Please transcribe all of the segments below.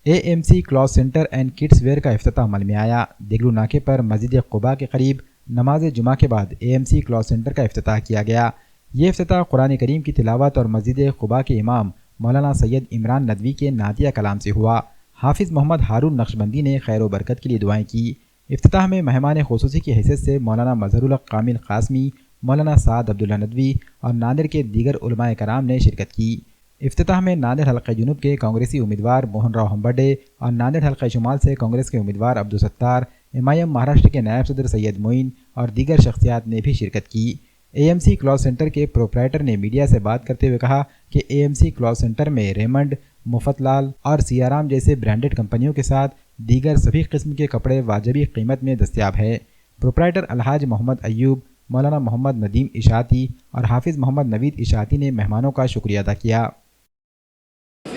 AMC cloth centre and kids wear کا افتتاح عمل میں آیا۔ دگلو ناکے پر مسجد قباء کے قریب نماز جمعہ کے بعد AMC کلاتھ سینٹر کا افتتاح کیا گیا۔ یہ افتتاح قرآن کریم کی تلاوت اور مسجد قباء کے امام مولانا سید عمران ندوی کے نعتیہ کلام سے ہوا۔ حافظ محمد ہارون نقشبندی نے خیر و برکت کے لیے دعائیں کی۔ افتتاح میں مہمان خصوصی کی حیثیت سے مولانا مظہر الحق کامل قاسمی، مولانا سعد عبداللہ ندوی اور ناندیڑ کے دیگر علماء کرام نے شرکت کی۔ افتتاح میں ناندیڑ حلقہ جنوب کے کانگریسی امیدوار موہن راؤ ہمبرڈے اور ناندیڑ حلقہ شمال سے کانگریس کے امیدوار عبدالستار، MIM مہاراشٹر کے نائب صدر سید معین اور دیگر شخصیات نے بھی شرکت کی۔ AMC کلاتھ سینٹر کے پروپرائٹر نے میڈیا سے بات کرتے ہوئے کہا کہ AMC کلاتھ سینٹر میں ریمنڈ، مفت لال اور سیارام جیسے برانڈڈ کمپنیوں کے ساتھ دیگر سبھی قسم کے کپڑے واجبی قیمت میں دستیاب ہے۔ پروپرائٹر الحاج محمد ایوب، مولانا محمد ندیم اشاعتی اور حافظ محمد نوید اشاعتی نے مہمانوں کا شکریہ ادا کیا۔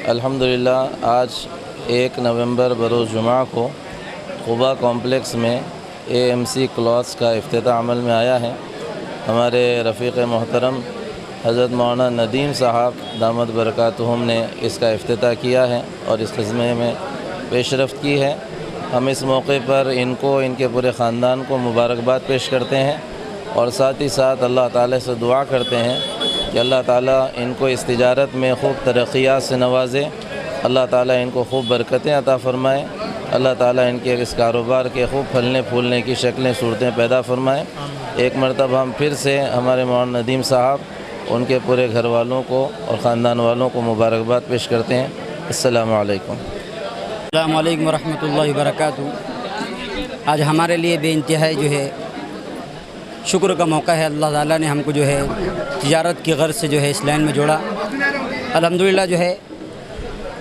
الحمدللہ آج 1 نومبر بروز جمعہ کو قباء کمپلیکس میں AMC کلاتھس کا افتتاح عمل میں آیا ہے۔ ہمارے رفیق محترم حضرت مولانا ندیم صاحب دامت برکاتہم نے اس کا افتتاح کیا ہے اور اس خدمے میں پیش رفت کی ہے۔ ہم اس موقع پر ان کو، ان کے پورے خاندان کو مبارکباد پیش کرتے ہیں اور ساتھ ہی ساتھ اللہ تعالیٰ سے دعا کرتے ہیں کہ اللہ تعالیٰ ان کو اس تجارت میں خوب ترقیات سے نوازے، اللہ تعالیٰ ان کو خوب برکتیں عطا فرمائے، اللہ تعالیٰ ان کے اس کاروبار کے خوب پھلنے پھولنے کی شکلیں صورتیں پیدا فرمائے۔ ایک مرتبہ ہم پھر سے ہمارے مولانا ندیم صاحب، ان کے پورے گھر والوں کو اور خاندان والوں کو مبارکباد پیش کرتے ہیں۔ السلام علیکم۔ السلام علیکم ورحمۃ اللہ وبرکاتہ۔ آج ہمارے لیے بے انتہائی شکر کا موقع ہے۔ اللہ تعالیٰ نے ہم کو تجارت کی غرض سے اس لائن میں جوڑا۔ الحمدللہ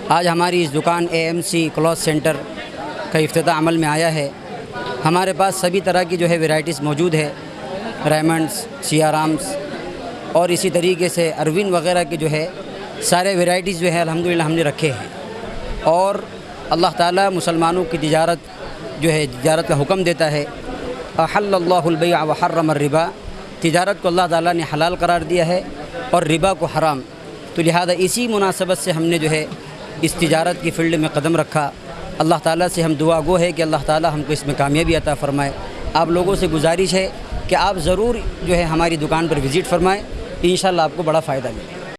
آج ہماری اس دکان AMC کلاتھ سینٹر کا افتتاح عمل میں آیا ہے۔ ہمارے پاس سبھی طرح کی ویرائٹیز موجود ہے، ریمنڈس، سیارامس اور اسی طریقے سے اروین وغیرہ کے سارے ویرائٹیز الحمدللہ ہم نے رکھے ہیں۔ اور اللہ تعالیٰ مسلمانوں کی تجارت کا حکم دیتا ہے، احل اللہ البیع وحرم الربا، تجارت کو اللہ تعالیٰ نے حلال قرار دیا ہے اور ربا کو حرام۔ تو لہذا اسی مناسبت سے ہم نے اس تجارت کی فیلڈ میں قدم رکھا۔ اللہ تعالیٰ سے ہم دعا گو ہے کہ اللہ تعالیٰ ہم کو اس میں کامیابی عطا فرمائے۔ آپ لوگوں سے گزارش ہے کہ آپ ضرور ہماری دکان پر وزٹ فرمائیں، انشاءاللہ آپ کو بڑا فائدہ ملے۔